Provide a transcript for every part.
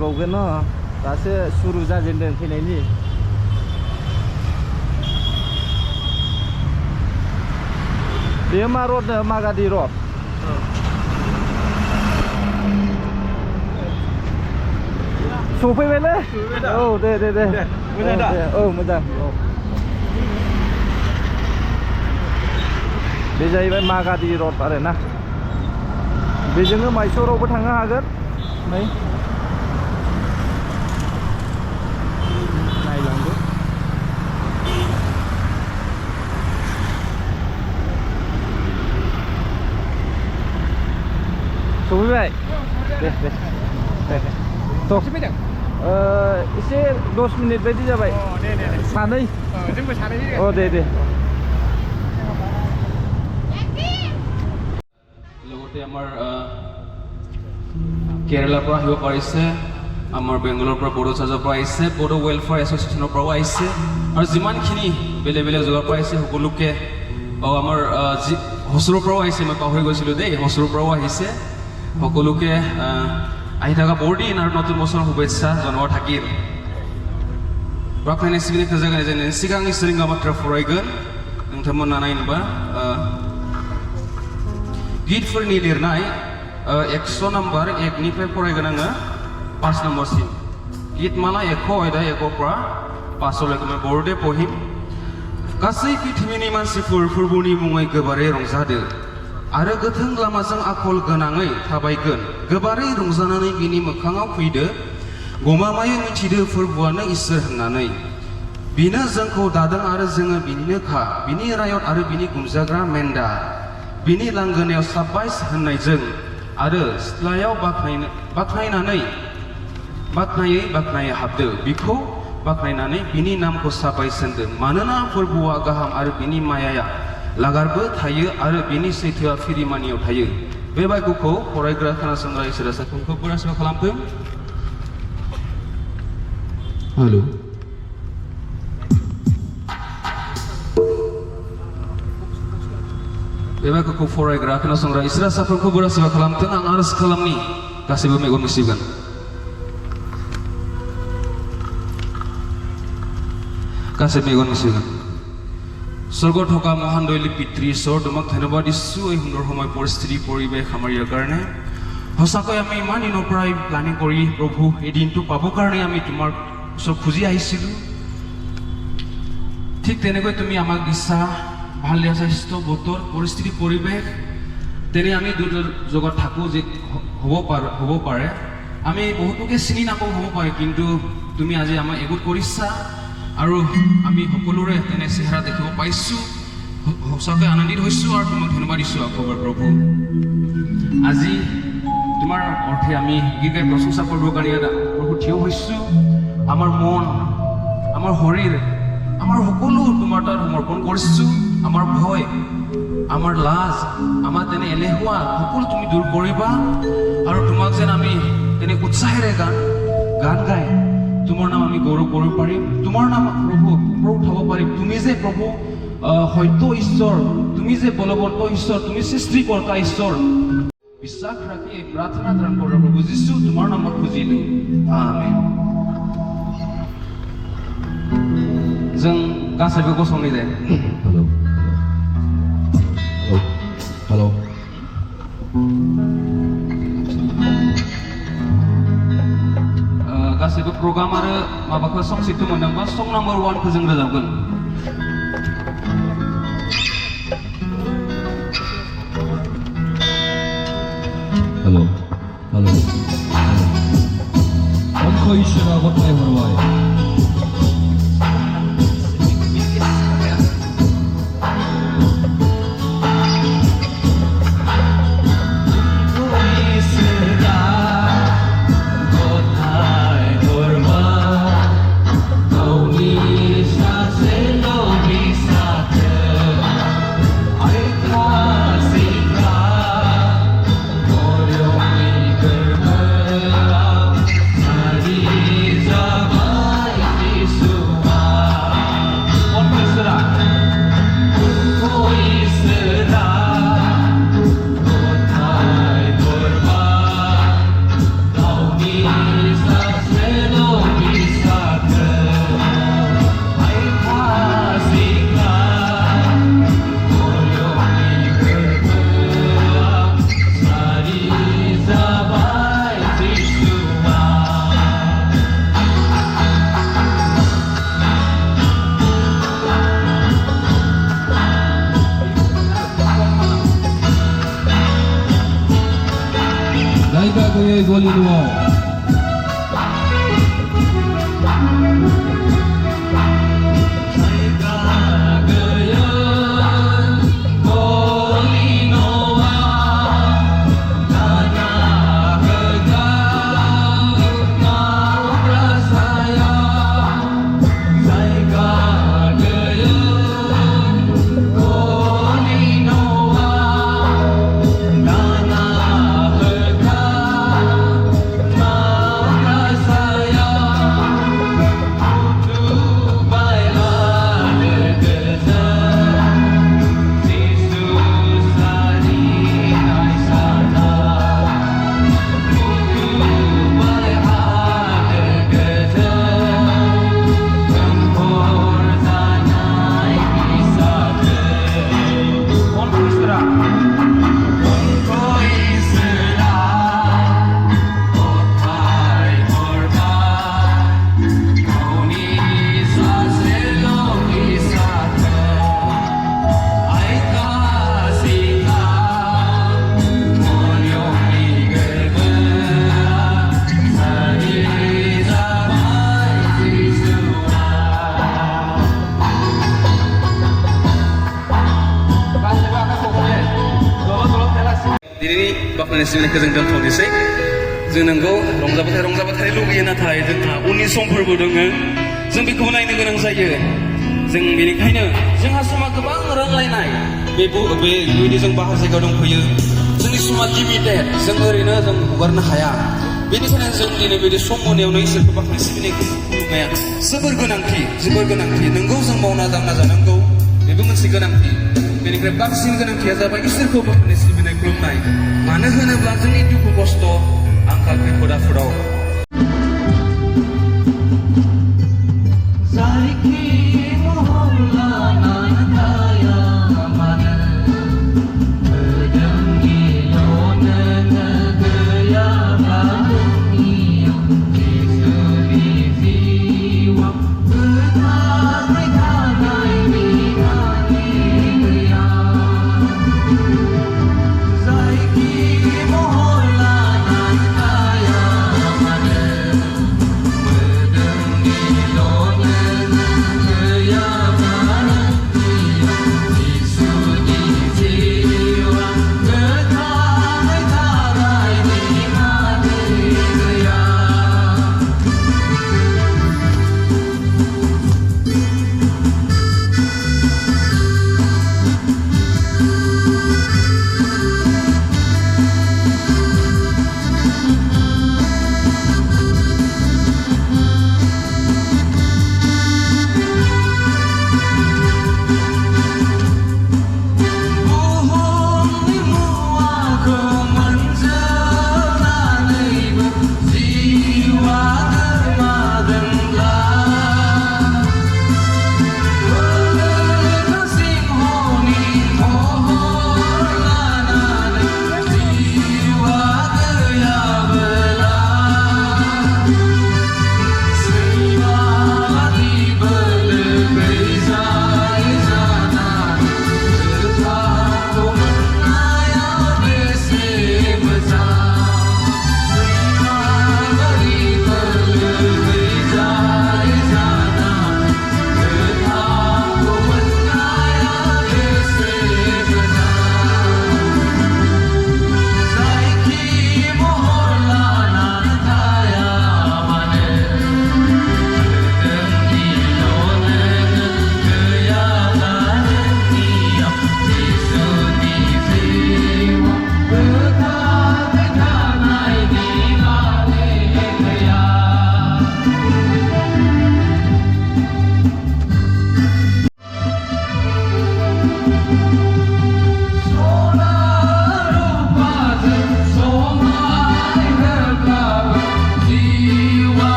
फैबावगोन न दासो सुरु जाजेनदों फैनायनि बेयो मा रड मागादी रड सफैबायलै औ दे मोजां दा औ मोजां औ बे जाहैबाय मागादी रड आरोना बेजोंनो माइसरावबो थांनो हागोन नै नायलांदो सफैबाय दे सफैदों एसे 10 मिनिट बायदि जाबाय सानै जोंबो सानै अ दे লগতে আমাৰ কেৰালাৰ পৰা আহিব পাৰিছে আমাৰ বেংগলৰ পৰা বড়ো চাৰ্জৰ পৰা আহিছে বড়ো ৱেলফেয়াৰ এছ'চিয়েশ্যনৰ পৰাও আহিছে আৰু যিমানখিনি বেলেগ জেগাৰ পৰা আহিছে সকলোকে আমাৰ হচৰুৰ পৰাও আহিছে মই পাহৰি গৈছিলোঁ দেই হচৰুৰ পৰাও আহিছে সকলোকে আহি থকা বৰদিন আৰু নতুন বছৰৰ শুভেচ্ছা জনোৱা থাকিল प्रार्थना सिबिनाय जागायजेननायनि सिगां इसोरनि बाथ्रा फरायगोन नोंथांमोना नायनोबा गितफोरनि लिरनाय 100 नम्बर 1 निफ्राय फरायगोन आङो 5 नम्बरसिम गीतमाला 1 आयदा 1 পৰা 5 লৈকে মই बर'दे पঢ়িम गासै पृथ्वीनि मानसिफोर फोरबोनि मुङै गोबारै रंजादो आरो गोथों लामाजों आखल गोनाङै थाबायगोन गोबारै रंजानानै बिनि मोखाङाव फैदो गमामायै मिथिदो फोरबोआनो इसोर होननानै बिनो जोंखौ दादों आरो जोङो बिनिनोखा बिनि रायत आरो बिनि गुमजाग्रा मेन्दा बिनि लांगोनायाव साबायस होननायजों आरो सिथ्लायाव बाख्नायै हाबदो बिखौ बाख्नायनानै बिनि नामखौ साबायस होनदो मानोना फोरबोआ गाहाम आरो बिनि मायाया लागारबो थायो आरो बिनि सैथोआ फिरिमानियाव थायो बे बायगुखौ फरायग्रा खोनासंग्रा इसोरा साफ्रोमखौ बोरासिबा खालामथों हेलो बे बायगुखौ फरायग्रा खोनासंग्रा इसोरा साफ्रोमखौ बोरासिबा खालामथों आं आरज खालामनि गासैबो मेगन मुसिगोन गासै मेगन मुसिगोन स्वर्गत থকা মহান দৈলিক পিতৃ ঈশ্বৰ তোমাক ধন্যবাদ দিছোঁ এই সুন্দৰ সময় পৰিস্থিতি পৰিৱেশ আমাৰ ইয়াৰ কাৰণে সঁচাকৈ আমি ইমান দিনৰ পৰাই প্লানিং কৰি প্ৰভু এই দিনটো পাবৰ কাৰণে আমি তোমাৰ ওচৰত খুজি আহিছিলোঁ ঠিক তেনেকৈ তুমি আমাক দিছা ভাল দিয়া স্বাস্থ্য বতৰ পৰিস্থিতি পৰিৱেশ তেনে আমি জগত থাকোঁ যে হ'ব পাৰে আমি বহুতোকে চিনি নাপাওঁ হ'ব পাৰে কিন্তু তুমি আজি আমাক একগোট কৰিছা আৰু আমি সকলোৰে তেনে চেহেৰা দেখিব পাইছোঁ সঁচাকৈ আনন্দিত হৈছোঁ আৰু তোমাক ধন্যবাদ দিছোঁ আকৌ প্ৰভু আজি তোমাৰ অৰ্থে আমি গীত গাই প্ৰশংসা কৰিবৰ কাৰণে প্ৰভু থিয় হৈছোঁ আমাৰ মন আমাৰ শৰীৰ আমাৰ সকলো তোমাৰ তাত সমৰ্পণ কৰিছোঁ আমাৰ ভয় আমাৰ লাজ আমাৰ তেনে এলেহুৱা সকলো তুমি দূৰ কৰিবা আৰু তোমাক যেন আমি তেনে উৎসাহেৰে গান গাই তোমাৰ নাম আমি গৌৰৱ কৰিব পাৰিম তোমাৰ নাম প্ৰভু উঠাব পাৰিম তুমি যে প্ৰভু সত্য ঈশ্বৰ তুমি যে বলৱন্ত ঈশ্বৰ তুমি সৃষ্টিকৰ্তা ঈশ্বৰ বিশ্বাস ৰাখি এই প্ৰাৰ্থনা ধাৰণ কৰা প্ৰভু যীশু তোমাৰ নামত খুজিলোঁ আমেন जों गासैबो गसंनाय जायो हेलौ गासैबो प्रग्राम आरो माबाखौ सं सिटखौ मोनदोंबा सं नाम्बार 1 खौ जों रोजाबगोन हेलौ अंखो इसोरा गथाय हरबाय Java Bakuye Golino. दिनैनि बाख्नायनाय सिबिनायखौ जों दोनथ'नोसै जों नोंगौ रंजाबाथाय लुबैयो नाथाय जोंहा उननि समफोरबो दङ जों बेखौबो नायनो गोनां जायो जों बेनिखायनो जोंहा समा गोबां रानलायनाय बेबायदि जों बाहार जायगायाव दंफैयो जोंनि समा लिमिटेड जों ओरैनो जों हगारनो हाया बेनिखायनो जों दिनै बेबायदि सम मोनायावनो इसोरखौ बाख्नाय सिबिनायखौ खुलुमनाया जोबोर गोनांथि नोंगौ जों मावना दांना जानांगौ बेबो मोनसे गोनांथि बेनिफ्राय बांसिन गोनांथिया जाबाय इसोरखौ बाख्नाय सिबिनाय खुलुमनाय मानो होनोब्ला जोंनि दुखु खस्थ' आंखाल खैफोद आफोदाव Mohon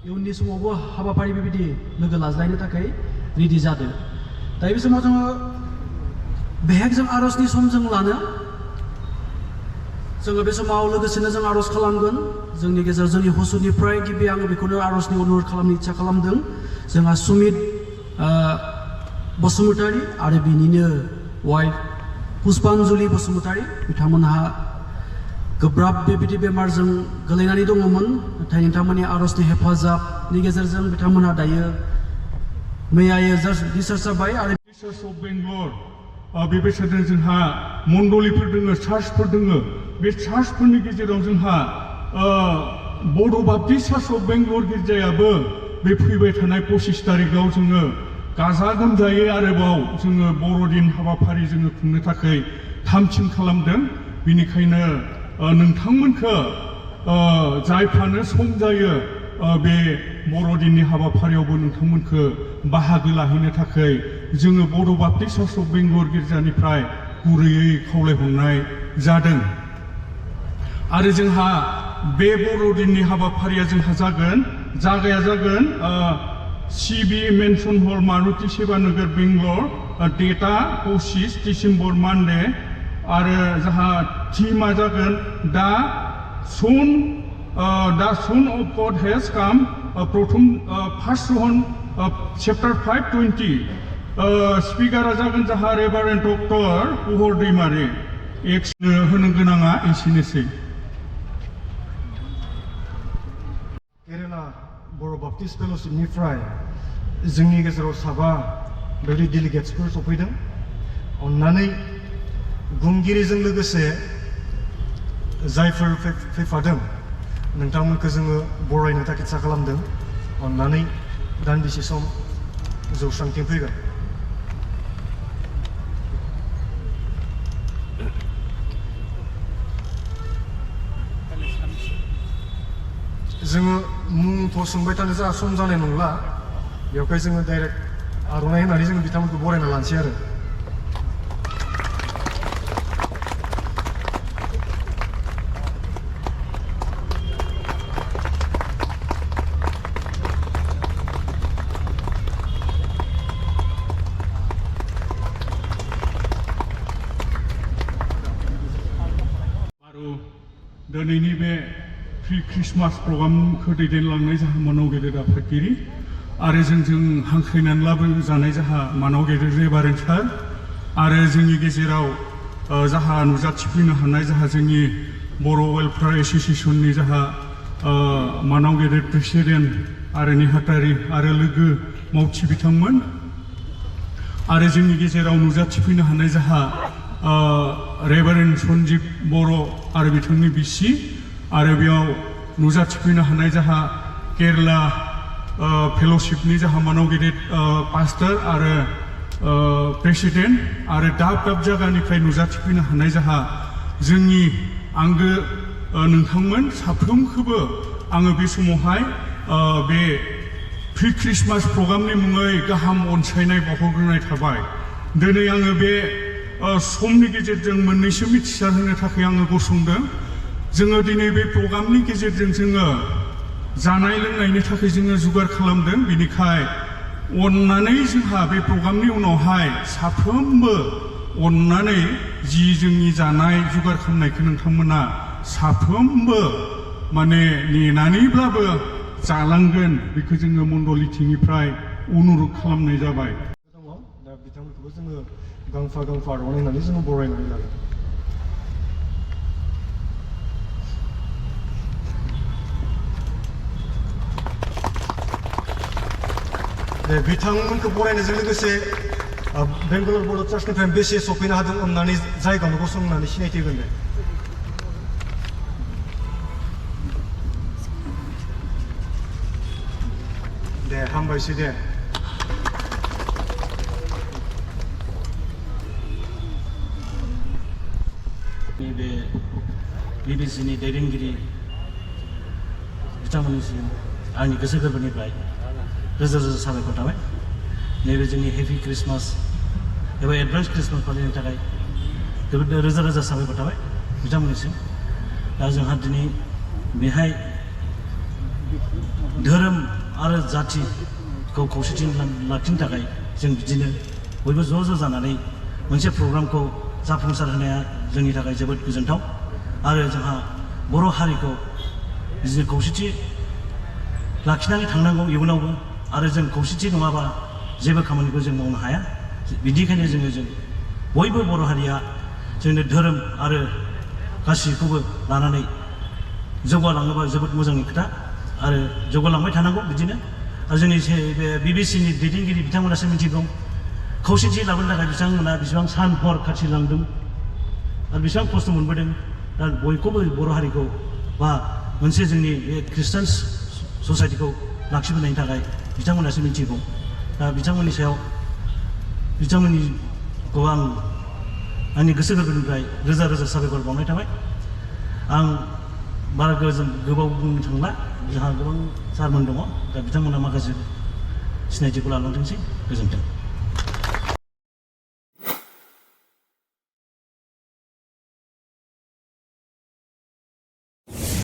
इयुननि समावबो हाबाफारि बेबायदि लोगो लाज्लायनो थाखाय रेडि जादों दा बे समाव जोङो बेहाय जों आर'जनि सम जों लानो जोङो बे समाव लोगोसेनो जों आर'ज खालामगोन जोंनि गेजेराव जोंनि हुसुनिफ्राय गिबि आङो बेखौनो आर'जनि अनुरद खालामनो इच्छा खालामदों जोंहा सुमित बसुमतारी आरो बिनिनो वाइफ पुष्पान्जलि बसुमतारी बिथांमोनहा गोब्राब बेबायदि बेमारजों गोलैनानै दङमोन नाथाय नोंथांमोननि आर'जनि हेफाजाबनि गेजेरजों बिथांमोनहा दायो मैयायो डिस्चार्ज जाबाय आरो चार्च अफ बेंगलर बेबायदिनो जोंहा मण्डलिफोर दङ चार्चफोर दङ बे चार्चफोरनि गेजेराव जोंहा बड' बाप्टिस्ट चार्च अफ बेंगलर गिर्जायाबो बे फैबाय थानाय 25 तारिखआव जोङो गाजा गोमजायै आरोबाव जोङो बर'दिन हाबाफारि जोङो खुंनो थाखाय थामथिम खालामदों बेनिखायनो नोंथांमोनखौ जायफ्रानो सम जायो बे बर'दिननि हाबाफारियावबो नोंथांमोनखौ बाहागो लाहैनो थाखाय जोङो बड' बाप्टिस्ट चार्च अफ बेंगलर गिर्जानिफ्राय गुरैयै खावलायहरनाय जादों आरो जोंहा बे बर'दिननि हाबाफारिया जोंहा जागाया जागोन सिबि मेनसन हल मारुति सेवानगर बेंगलर डेटा 25 डिसेम्बर मानडे आरो जोंहा थीमा जागोन दा सन अफ गड हेज काम प्रथम फार्स्ट रहन चैप्टार 5:20 स्पिकारा जागोन जोंहा रेभारेन्ड डक्टर पुहर दैमारि एक्सनो होनो गोनाङा एसेनोसै केरेला बर' बाप्टिस्ट फेल'शिपनिफ्राय जोंनि गेजेराव साबा बेबायदि डेलिगेट्सफोर सफैदों अन्नानै बुंगिरिजों लोगोसे जायफोर फैफादों नोंथांमोनखौ जोङो बरायनो थाखाय इच्छा खालामदों अन्नानै दान्दिसे सम जौस्रांथिं फैगोन जोङो मुंथ' सोंबाय थानो जोंहा सम जानाय नंला बेवहाय जोङो डाइरेक्ट आर'नाइ होनानै जोङो बिथांमोनखौ बरायना लानोसै आरो दिनैनि बे प्रि ख्रिस्टमास प्रग्रामखौ दैदेनलांनाय जाहा मानाव गेदेर आफादगिरि आरो जोंजों हांख्रायनानै लाबोजानाय जाहा मानाव गेदेर रेभारेन्ड सार आरो जोंनि गेजेराव जाहा नुजाथिफैनो हानाय जाहा जोंनि बर' वेलफेयार एस'सिएशननि जाहा मानाव गेदेर प्रेसिडेन्ट आरो नेहाथारि आरो लोगो मावथि बिथांमोन आरो जोंनि गेजेराव नुजाथिफैनो हानाय जाहा रेभारेन्ड सन्जिब बर' आरो बिथांनि बिसि आरो बेयाव नुजाथिफैनो हानाय जाहा केरेला फेल'शिपनि जाहा मानाव गेदेर पास्टर आरो प्रेसिडेन्ट आरो दाब जायगानिफ्राय नुजाथिफैनो हानाय जाहा जोंनि आंगो नोंथांमोन साफ्रोमखौबो आङो बे समावहाय बे प्रि ख्रिस्टमास प्रग्रामनि मुङै गाहाम अनसायनाय बावहरग्रोनाय थाबाय दिनै आङो बे समनि गेजेरजों मोननैसो मिथिसार होनो थाखाय आङो गसंदों जोङो दिनै बे प्रग्रामनि गेजेरजों जोङो जानाय लोंनायनि थाखाय जोङो जुगार खालामदों बेनिखाय अन्नानै जोंहा बे प्रग्रामनि उनावहाय साफ्रोमबो अन्नानै जि जोंनि जानाय जुगार खालामनायखौ नोंथांमोना साफ्रोमबो माने नेनानैब्लाबो जालांगोन बेखौ जोङो मण्डलिथिंनिफ्राय अनुरद खालामनाय जाबाय दङ दा बिथांमोनखौबो जोङो गांफा आर'नाइ होनानै जोङो बरायनानै लागोन दे बिथांमोनखौ बरायनायजों लोगोसे बेंगालर बर' चार्चनिफ्राय बेसे सफैनो हादों अन्नानै जायगायावनो गसंनानै सिनायथि होगोन दे हामबायसै दे बे bbcनि दैदेनगिरि बिथांमोननिसिम आंनि गोसो गोरबोनिफ्राय रोजा रोजा साबायखर थाबाय नैबे जोंनि हेपि ख्रिस्टमास एबा एडभान्स ख्रिस्टमास फालिनो थाखाय जोबोद रोजा रोजा साबायखर थाबाय बिथांमोननिसिम दा जोंहा दिनै बेहाय धोरोम आरो जातिखौ खौसेथि लाखिनो थाखाय जों बिदिनो बयबो ज' जानानै मोनसे प्रग्रामखौ जाफुंसार होनाया जोंनि थाखाय जोबोद गोजोनथाव आरो जोंहा बर' हारिखौ बिदिनो खौसेथि लाखिनानै थांनांगौ इयुनावबो आरो जों खौसेथि नङाबा जेबो खामानिखौ जों मावनो हाया बिदिखायनो जों बयबो बर' हारिया जोंनो धोरोम आरो गासिखौबो लानानै जौगालाङोबा जोबोद मोजांनि खोथा आरो जौगालांबाय थानांगौ बिदिनो आरो जोंनि बे बिबिसिनि दैदेनगिरि बिथांमोनासो मिथिगौ खौसेथि लाबोनो थाखाय बिथांमोना बेसेबां सान हर खाथिलांदों आरो बेसेबां खस्थ' मोनबोदों दा बयखौबो बर' हारिखौ बा मोनसे जोंनि बे ख्रिस्टान ससाइटिखौ लाखिबोनायनि थाखाय बिथांमोनासो मिथिगौ दा बिथांमोननि सायाव बिथांमोननिखौ आं आंनि गोसो गोरबोनिफ्राय रोजा रोजा साबायखर बावनाय थाबाय आं बारा गोबाव बुंनो थांला जोंहा गोबां सारमोन दङ दा बिथांमोना माखासे सिनायथिखौ लालांथोंसै गोजोन्थों